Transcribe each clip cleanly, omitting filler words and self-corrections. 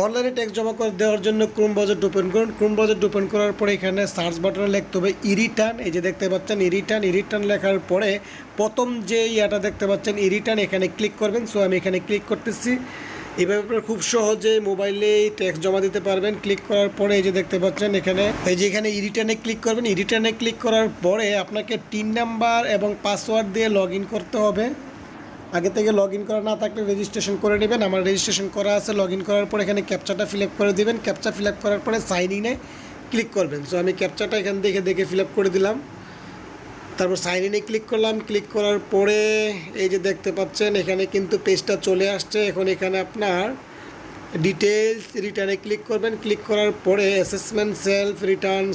অনলাইনে ট্যাক্স জমা করে দেওয়ার জন্য ক্রোম ব্রাউজার ওপেন করুন। ক্রোম ব্রাউজার ওপেন করার পরে এখানে সার্চ বাটনে লিখতে হবে ই-রিটার্ন। এই যে দেখতে পাচ্ছেন ই-রিটার্ন লেখার পরে প্রথম যে ইয়াটা দেখতে পাচ্ছেন ই-রিটার্ন, এখানে ক্লিক করবেন। সো আমি এখানে ক্লিক করতেছি। এভাবে আপনারা খুব সহজে মোবাইলে ট্যাক্স জমা দিতে পারবেন। ক্লিক করার পরে এই যে দেখতে পাচ্ছেন এখানে ই-রিটার্নে ক্লিক করবেন। ই-রিটার্নে ক্লিক করার পরে আপনাকে টিন নাম্বার এবং পাসওয়ার্ড দিয়ে লগ ইন করতে হবে। আগে থেকে লগ ইন করা না থাকলে রেজিস্ট্রেশন করে নেবেন। আমার রেজিস্ট্রেশন করা আছে। লগ ইন করার পর এখানে ক্যাপচাটা ফিল আপ করে দেবেন। ক্যাপচা ফিল আপ করার পরে সাইন ইনে ক্লিক করবেন। সো আমি ক্যাপচাটা এখান দেখে ফিল আপ করে দিলাম। তারপর সাইন ইনে ক্লিক করলাম। ক্লিক করার পরে এই যে দেখতে পাচ্ছেন এখানে কিন্তু পেজটা চলে আসছে। এখন এখানে আপনার ডিটেলস রিটার্নে ক্লিক করবেন। ক্লিক করার পরে অ্যাসেসমেন্ট সেলফ রিটার্ন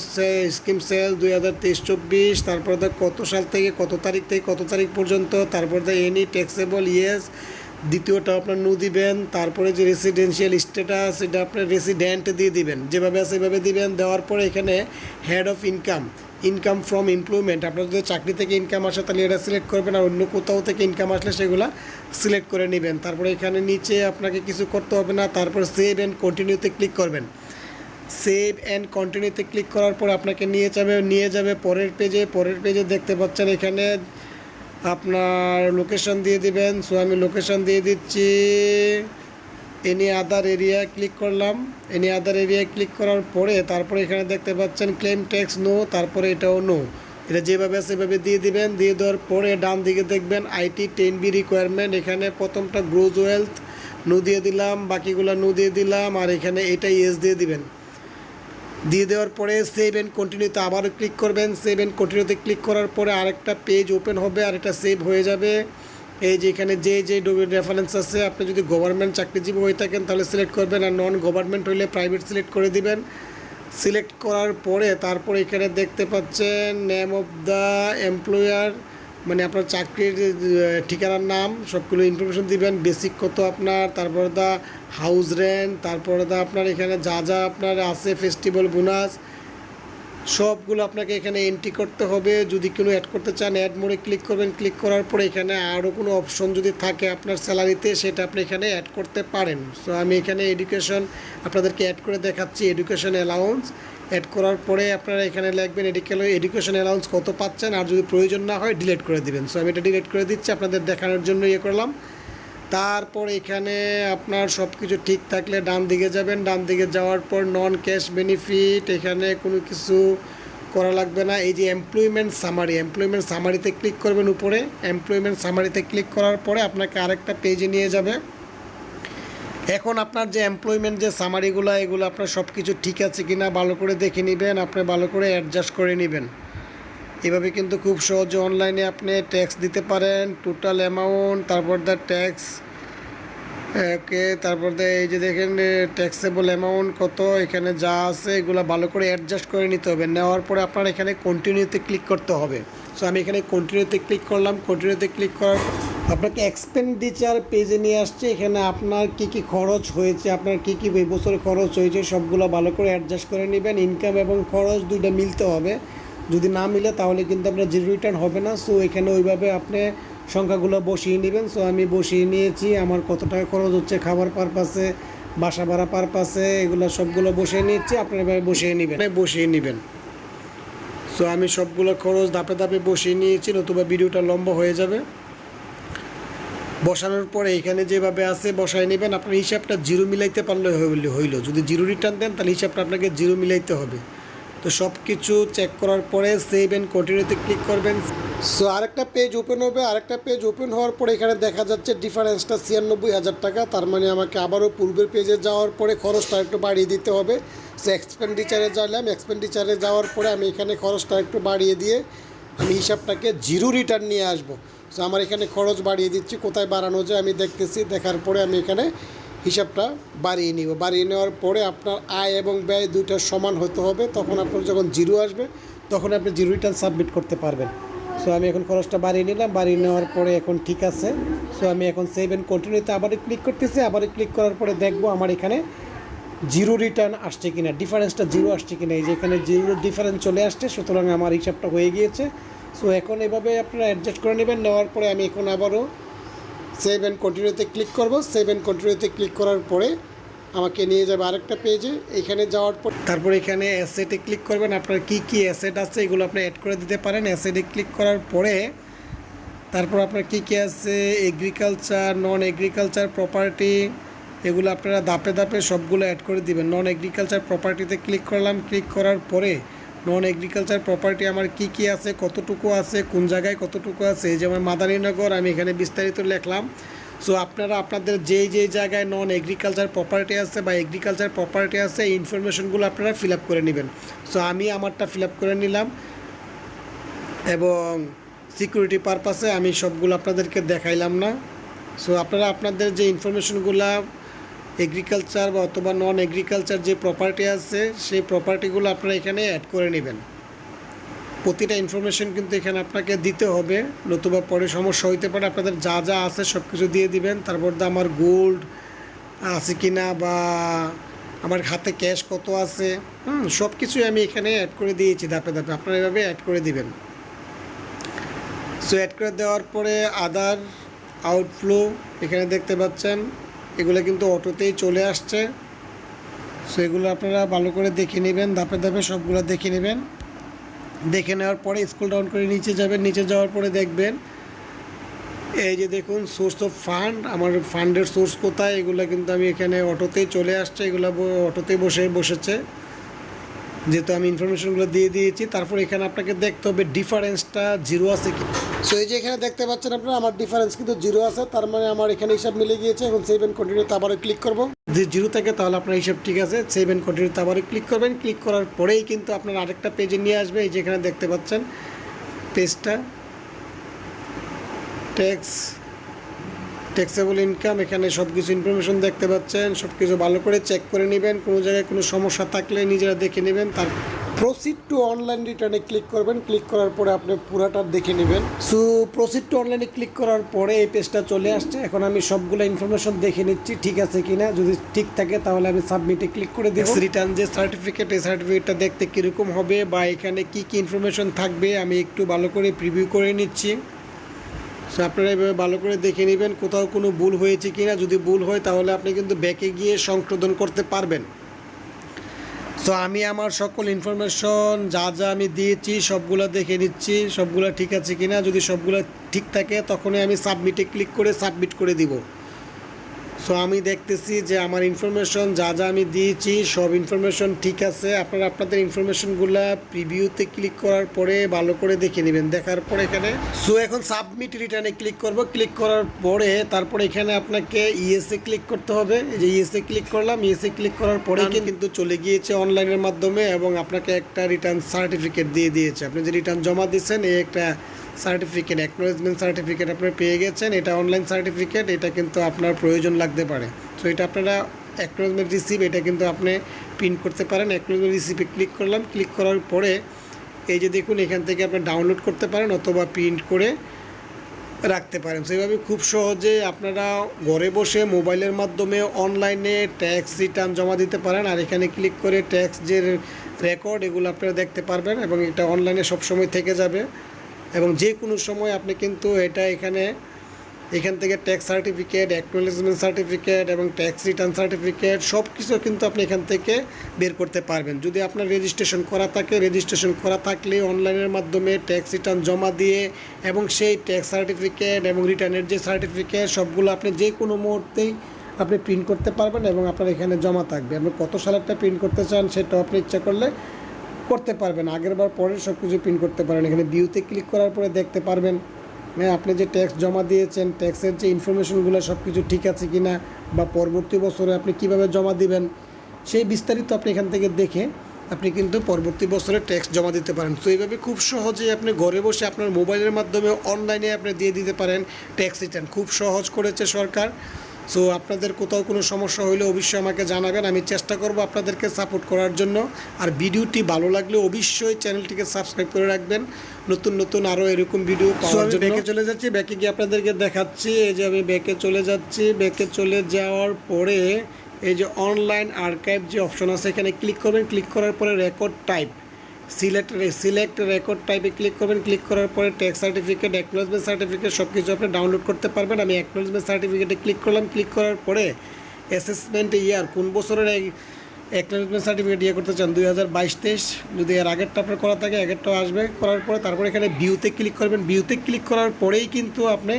স্কিম সেল 2023-24, তারপর কত সাল থেকে কত তারিখ পর্যন্ত, তারপর এনি ট্যাক্সেবল ইয়েস, দ্বিতীয়টা আপনার নো দিবেন। তারপরে যে রেসিডেন্সিয়াল স্ট্যাটাস এটা আপনার রেসিডেন্ট দিয়ে দিবেন, যেভাবে আছে সেভাবে দিবেন। দেওয়ার পরে এখানে head of income from employment, আপনার যদি চাকরি থেকে ইনকাম আসে তাহলে এটা সিলেক্ট করবেন, আর অন্য কোথাও থেকে ইনকাম আসলে সেগুলো সিলেক্ট করে নেবেন। তারপরে এখানে নিচে আপনাকে কিছু করতে হবে না। তারপর সেভ অ্যান্ড কন্টিনিউতে ক্লিক করবেন। সেভ অ্যান্ড কন্টিনিউতে ক্লিক করার পর আপনাকে নিয়ে যাবে পরের পেজে দেখতে পাচ্ছেন এখানে আপনার লোকেশন দিয়ে দিবেন। সো আমি লোকেশন দিয়ে দিচ্ছি এনি আদার এরিয়া ক্লিক করলাম। এনি আদার এরিয়া ক্লিক করার পরে তারপরে এখানে দেখতে পাচ্ছেন ক্লেম ট্যাক্স নো, তারপরে এটাও নো। এটা যেভাবে আছে সেভাবে দিয়ে দিবেন। দিয়ে দেওয়ার পরে ডান দিকে দেখবেন IT 10B রিকোয়ারমেন্ট, এখানে প্রথমটা গ্রোজ ওয়েলথ নো দিয়ে দিলাম, বাকিগুলো নো দিয়ে দিলাম, আর এখানে এটা ইয়েস দিয়ে দিবেন। দিয়ে দেওয়ার পরে সেভ অ্যান্ড কন্টিনিউতে আবারও ক্লিক করবেন। সেভ অ্যান্ড কন্টিনিউতে ক্লিক করার পরে আরেকটা পেজ ওপেন হবে আর এটা সেভ হয়ে যাবে। এই যে এখানে যে রেফারেন্স আছে, আপনি যদি গভর্নমেন্ট চাকরিজীবী হয়ে থাকেন তাহলে সিলেক্ট করবেন, আর নন গভর্নমেন্ট হইলে প্রাইভেট সিলেক্ট করে দিবেন। সিলেক্ট করার পরে তারপর এখানে দেখতে পাচ্ছেন নেম অফ দ্য এমপ্লয়ার, মানে আপনার চাকরির ঠিকানার নাম, সবগুলো ইনফরমেশন দিবেন। বেসিক কত আপনার, তারপর দা হাউস রেন্ট, তারপরে দা আপনার এখানে যা আপনার আছে ফেস্টিভ্যাল বোনাস, সবগুলো আপনাকে এখানে এন্ট্রি করতে হবে। যদি কোনো অ্যাড করতে চান অ্যাড মোডে ক্লিক করবেন। ক্লিক করার পরে এখানে আরও কোনো অপশন যদি থাকে আপনার স্যালারিতে, সেটা আপনি এখানে অ্যাড করতে পারেন। সো আমি এখানে এডুকেশন আপনাদেরকে অ্যাড করে দেখাচ্ছি। এডুকেশন অ্যালাউন্স অ্যাড করার পরে আপনারা এখানে লিখবেন এডুকেশন অ্যালাউন্স কত পাচ্ছেন, আর যদি প্রয়োজন না হয় ডিলিট করে দিবেন। সো আমি এটা ডিলিট করে দিচ্ছি, আপনাদের দেখানোর জন্য করলাম। তারপর এখানে আপনার সব কিছু ঠিক থাকলে ডান দিকে যাবেন। ডান দিকে যাওয়ার পর নন ক্যাশ বেনিফিট, এখানে কোনো কিছু করা লাগবে না। এই যে এমপ্লয়মেন্ট সামারিতে ক্লিক করবেন উপরে। এমপ্লয়মেন্ট সামারিতে ক্লিক করার পরে আপনাকে আরেকটা পেজে নিয়ে যাবে। এখন আপনার যে এমপ্লয়মেন্ট যে সামারিগুলো, এগুলো আপনার সব কিছু ঠিক আছে কিনা ভালো করে দেখে নেবেন, আপনি ভালো করে অ্যাডজাস্ট করে নেবেন। এভাবে কিন্তু খুব সহজে অনলাইনে আপনি ট্যাক্স দিতে পারেন। টোটাল অ্যামাউন্ট, তারপর দ্য ট্যাক্স তারপর এই যে দেখেন ট্যাক্সেবল অ্যামাউন্ট কত, এখানে যা আছে এগুলো ভালো করে অ্যাডজাস্ট করে নিতে হবে। নেওয়ার পরে আপনার এখানে কন্টিনিউতে ক্লিক করতে হবে। সো আমি এখানে কন্টিনিউতে ক্লিক করলাম। কন্টিনিউতে ক্লিক করার আপনাকে এক্সপেন্ডিচার পেজে নিয়ে আসছে। এখানে আপনার কী খরচ হয়েছে, আপনার কী এই বছর খরচ হয়েছে, সবগুলো ভালো করে অ্যাডজাস্ট করে নেবেন। ইনকাম এবং খরচ দুইটা মিলতে হবে। যদি না মিলে তাহলে কিন্তু আপনার জিরো রিটার্ন হবে না। সো এখানে ওইভাবে আপনি সংখ্যাগুলো বসিয়ে নেবেন। সো আমি বসিয়ে নিয়েছি আমার কত টাকা খরচ হচ্ছে খাবার পারপাসে, বাসা ভাড়া পারপাসে, এগুলো সবগুলো বসিয়ে নিচ্ছি। আপনারা এভাবে বসিয়ে নেবেন। সো আমি সবগুলো খরচ ধাপে ধাপে বসিয়ে নিয়েছি, নতুবা ভিডিওটা লম্বা হয়ে যাবে। বসানোর পরে এখানে যেভাবে আছে বসায় নেবেন। আপনার হিসাবটা জিরো মিলাইতে পারলে হইল। যদি জিরো রিটার্ন দেন তাহলে হিসাবটা আপনাকে জিরো মিলাইতে হবে। তো সব কিছু চেক করার পরে সেভ অ্যান্ড কন্টিনিউতে ক্লিক করবেন। সো আরেকটা পেজ ওপেন হবে। আরেকটা পেজ ওপেন হওয়ার পরে এখানে দেখা যাচ্ছে ডিফারেন্সটা 96,000 টাকা। তার মানে আমাকে আবারও পূর্বের পেজে যাওয়ার পরে খরচটা একটু বাড়িয়ে দিতে হবে। সো এক্সপেন্ডিচারে যাওয়ার পরে আমি এখানে খরচটা একটু বাড়িয়ে দিয়ে আমি হিসাবটাকে জিরো রিটার্ন নিয়ে আসবো। সো আমার এখানে খরচ বাড়িয়ে দিচ্ছি, কোথায় বাড়ানো যায় আমি দেখতেছি। দেখার পরে আমি এখানে হিসাবটা বাড়িয়ে নিব। বাড়িয়ে নেওয়ার পরে আপনার আয় এবং ব্যয় দুইটা সমান হতে হবে। তখন আপনার যখন জিরো আসবে তখন আপনি জিরো রিটার্ন সাবমিট করতে পারবেন। সো আমি এখন খরচটা বাড়িয়ে নিলাম। বাড়িয়ে নেওয়ার পরে এখন ঠিক আছে। সো আমি এখন সেভ অ্যান্ড কন্টিনিউতে আবারও ক্লিক করতেছি। আবারও ক্লিক করার পরে দেখবো আমার এখানে জিরো রিটার্ন আসছে কিনা, ডিফারেন্সটা জিরো আসছে কিনা। এই যে এখানে জিরো ডিফারেন্স চলে আসছে, সুতরাং আমার হিসাবটা হয়ে গিয়েছে। সো এখন এভাবে আপনারা অ্যাডজাস্ট করে নেবেন। নেওয়ার পরে আমি এখন আবারও সেভ অ্যান্ড কন্টিনিউতে ক্লিক করব। সেভ অ্যান্ড কন্টিনিউতে ক্লিক করার পরে আমাকে নিয়ে যাবে আরেকটা পেজে। এখানে যাওয়ার পর তারপর এখানে অ্যাসেটে ক্লিক করবেন। আপনার কি কি অ্যাসেট আছে এগুলো আপনি অ্যাড করে দিতে পারেন। অ্যাসেটে ক্লিক করার পরে তারপর আপনার কি কি আছে, এগ্রিকালচার, নন এগ্রিকালচার প্রপার্টি, এগুলো আপনারা ধাপে ধাপে সবগুলো অ্যাড করে দিবেন। নন এগ্রিকালচার প্রপার্টিতে ক্লিক করলাম। ক্লিক করার পরে নন এগ্রিকালচার প্রপার্টি আমার কি কি আছে, কতটুকু আছে, কোন জায়গায় কতটুকু আছে, এই যেমন মাদারীনগর আমি এখানে বিস্তারিত লিখলাম। সো আপনারা আপনাদের যেই যেই জায়গায় নন এগ্রিকালচার প্রপার্টি আছে বা এগ্রিকালচার প্রপার্টি আছে এই ইনফরমেশনগুলো আপনারা ফিল আপ করে নেবেন। সো আমি আমারটা ফিল আপ করে নিলাম এবং সিকিউরিটি পারপাসে আমি সবগুলো আপনাদেরকে দেখাইলাম না। সো আপনারা আপনাদের যে ইনফরমেশনগুলো এগ্রিকালচার বা অথবা নন এগ্রিকালচার যে প্রপার্টি আছে সেই প্রপার্টিগুলো আপনারা এখানে অ্যাড করে নেবেন। প্রতিটা ইনফরমেশন কিন্তু এখানে আপনাকে দিতে হবে, নতুবা পরে সমস্যা হইতে পারে। আপনাদের যা যা আছে সব কিছু দিয়ে দিবেন। তারপর আমার গোল্ড আছে কি না বা আমার হাতে ক্যাশ কত আছে, সব কিছুই আমি এখানে অ্যাড করে দিয়েছি ধাপে ধাপে। আপনারা এভাবে অ্যাড করে দিবেন। সো অ্যাড করে দেওয়ার পরে আদার আউটফ্লো এখানে দেখতে পাচ্ছেন, এগুলো কিন্তু অটোতেই চলে আসছে। সো এগুলো আপনারা ভালো করে দেখে নেবেন, ধাপে ধাপে সবগুলো দেখে নেবেন। দেখে নেওয়ার পরে স্ক্রল ডাউন করে নিচে যাবেন। নিচে যাওয়ার পরে দেখবেন এই যে দেখুন সোর্স অফ ফান্ড, আমার ফান্ডের সোর্স কোথায়, এগুলো কিন্তু আমি এখানে অটোতেই চলে আসছে। এগুলো অটোতেই বসেছে যেহেতু আমি ইনফরমেশনগুলো দিয়ে দিয়েছি। তারপর এখানে আপনাকে দেখতে হবে ডিফারেন্সটা জিরো আছে কি। সো এই যে এখানে দেখতে পাচ্ছেন আপনারা আমার ডিফারেন্স কিন্তু জিরো আছে, তার মানে আমার এখানে হিসাব মিলে গিয়েছে। এখন সেভ এন্ড কন্টিনিউতে আবারও ক্লিক করব। যদি জিরো থাকে তাহলে আপনার হিসাব ঠিক আছে। সেভ এন্ড কন্টিনিউতে আবারও ক্লিক করবেন। ক্লিক করার পরেই কিন্তু আপনার আরেকটা পেজে নিয়ে আসবে। এই যে এখানে দেখতে পাচ্ছেন পেজটা ট্যাক্সেবল ইনকাম, এখানে সব কিছু ইনফরমেশন দেখতে পাচ্ছেন। সব কিছু ভালো করে চেক করে নেবেন, কোনো জায়গায় কোনো সমস্যা থাকলে নিজেরা দেখে নেবেন। তার প্রসিড টু অনলাইন রিটার্নে ক্লিক করবেন। ক্লিক করার পরে আপনি পুরাটা দেখে নেবেন। সো প্রসিড টু অনলাইনে ক্লিক করার পরে এই পেজটা চলে আসছে। এখন আমি সবগুলো ইনফরমেশন দেখে নিচ্ছি ঠিক আছে কিনা। যদি ঠিক থাকে তাহলে আমি সাবমিটে ক্লিক করে দেব। রিটার্ন যে সার্টিফিকেট, এই সার্টিফিকেটটা দেখতে কীরকম হবে বা এখানে কি কি ইনফরমেশন থাকবে আমি একটু ভালো করে প্রিভিউ করে নিচ্ছি। সো আপনারা এভাবে ভালো করে দেখে নেবেন কোথাও কোনো ভুল হয়েছে কি না। যদি ভুল হয় তাহলে আপনি কিন্তু ব্যাকে গিয়ে সংশোধন করতে পারবেন। সো আমি আমার সকল ইনফরমেশন যা যা আমি দিয়েছি সবগুলো দেখে নিচ্ছি সবগুলো ঠিক আছে কি না। যদি সবগুলো ঠিক থাকে তখনই আমি সাবমিটে ক্লিক করে সাবমিট করে দিব। সো আমি দেখতেছি যে আমার ইনফরমেশন যা যা আমি দিয়েছি সব ইনফরমেশন ঠিক আছে। আপনারা আপনাদের ইনফরমেশনগুলো প্রিভিউতে ক্লিক করার পরে ভালো করে দেখে নেবেন। দেখার পরে এখানে সো এখন সাবমিট রিটার্নে ক্লিক করব। ক্লিক করার পরে তারপরে এখানে আপনাকে ইএসএ ক্লিক করতে হবে। এই যে ইএসএ ক্লিক করলাম। ইএসএ ক্লিক করার পরে কিন্তু চলে গিয়েছে অনলাইনের মাধ্যমে এবং আপনাকে একটা রিটার্ন সার্টিফিকেট দিয়ে দিয়েছে। আপনি যে রিটার্ন জমা দিচ্ছেন এই একটা সার্টিফিকেট, অ্যাকনোলেজমেন্ট সার্টিফিকেট আপনি পেয়ে গেছেন। এটা অনলাইন সার্টিফিকেট, এটা কিন্তু আপনার প্রয়োজন লাগতে পারে। সো এটা আপনারা অ্যাকনোলেজমেন্ট রিসিভ, এটা কিন্তু আপনি প্রিন্ট করতে পারেন। অ্যাকনোলেজমেন্ট রিসিভে ক্লিক করলাম। ক্লিক করার পরে এই যে দেখুন এখান থেকে আপনি ডাউনলোড করতে পারেন অথবা প্রিন্ট করে রাখতে পারেন। সেইভাবে খুব সহজে আপনারা ঘরে বসে মোবাইলের মাধ্যমে অনলাইনে ট্যাক্স রিটার্ন জমা দিতে পারেন। আর এখানে ক্লিক করে ট্যাক্স যে রেকর্ড এগুলো আপনারা দেখতে পারবেন এবং এটা অনলাইনে সবসময় থেকে যাবে এবং যে কোনো সময় আপনি কিন্তু এটা এখান থেকে ট্যাক্স সার্টিফিকেট, অ্যাকনোলেজমেন্ট সার্টিফিকেট এবং ট্যাক্স রিটার্ন সার্টিফিকেট সব কিছু কিন্তু আপনি এখান থেকে বের করতে পারবেন। যদি আপনার রেজিস্ট্রেশন করা থাকে, রেজিস্ট্রেশন করা থাকলে অনলাইনের মাধ্যমে ট্যাক্স রিটার্ন জমা দিয়ে এবং সেই ট্যাক্স সার্টিফিকেট এবং রিটার্নের যে সার্টিফিকেট সবগুলো আপনি যে কোনো মুহূর্তেই আপনি প্রিন্ট করতে পারবেন এবং আপনার এখানে জমা থাকবে। আপনি কত সালেরটা প্রিন্ট করতে চান সেটাও আপনি ইচ্ছা করলে করতে পারবেন। আগের বার পরের সব কিছু প্রিন্ট করতে পারেন। এখানে ভিউতে ক্লিক করার পরে দেখতে পারবেন আপনি যে ট্যাক্স জমা দিয়েছেন, ট্যাক্সের যে ইনফরমেশনগুলো সব কিছু ঠিক আছে কি না বা পরবর্তী বছরে আপনি কিভাবে জমা দিবেন সেই বিস্তারিত আপনি এখান থেকে দেখে আপনি কিন্তু পরবর্তী বছরে ট্যাক্স জমা দিতে পারেন। তো এইভাবে খুব সহজেই আপনি ঘরে বসে আপনার মোবাইলের মাধ্যমে অনলাইনে আপনি দিয়ে দিতে পারেন ট্যাক্স রিটার্ন। খুব সহজ করেছে সরকার। সো আপনাদের কোথাও কোনো সমস্যা হলে অবশ্যই আমাকে জানাবেন, আমি চেষ্টা করব আপনাদেরকে সাপোর্ট করার জন্য। আর ভিডিওটি ভালো লাগলে অবশ্যই চ্যানেলটিকে সাবস্ক্রাইব করে রাখবেন নতুন নতুন আরও এরকম ভিডিও পাওয়ার জন্য। ব্যাকে চলে যাচ্ছি, ব্যাকে গিয়ে আপনাদেরকে দেখাচ্ছি। এই যে আমি ব্যাকে চলে যাচ্ছি। ব্যাকে চলে যাওয়ার পরে এই যে অনলাইন আর্কাইভ যে অপশন আছে এখানে ক্লিক করবেন। ক্লিক করার পরে রেকর্ড টাইপ সিলেক্ট রেকর্ড টাইপে ক্লিক করবেন। ক্লিক করার পরে ট্যাক্স সার্টিফিকেট, অ্যাকনোলেজমেন্ট সার্টিফিকেট সব কিছু আপনি ডাউনলোড করতে পারবেন। আমি অ্যাকনোলেজমেন্ট সার্টিফিকেটে ক্লিক করলাম। ক্লিক করার পরে অ্যাসেসমেন্ট ইয়ার কোন বছরের অ্যাকনোলেজমেন্ট সার্টিফিকেট ইয়ে করতে চান 2022-23, যদি এর আগেরটা আপনার করা থাকে আগেরটাও আসবে। করার পরে তারপরে এখানে ভিউতে ক্লিক করবেন। ভিউতে ক্লিক করার পরেই কিন্তু আপনি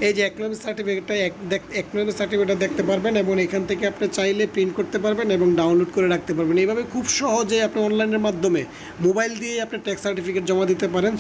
এই যে অ্যাকনোলেজমেন্ট সার্টিফিকেটটা দেখতে পারবেন এবং এখান থেকে আপনি চাইলে প্রিন্ট করতে পারবেন এবং ডাউনলোড করে রাখতে পারবেন। এইভাবে খুব সহজে আপনি অনলাইনের মাধ্যমে মোবাইল দিয়ে আপনি ট্যাক্স সার্টিফিকেট জমা দিতে পারেন।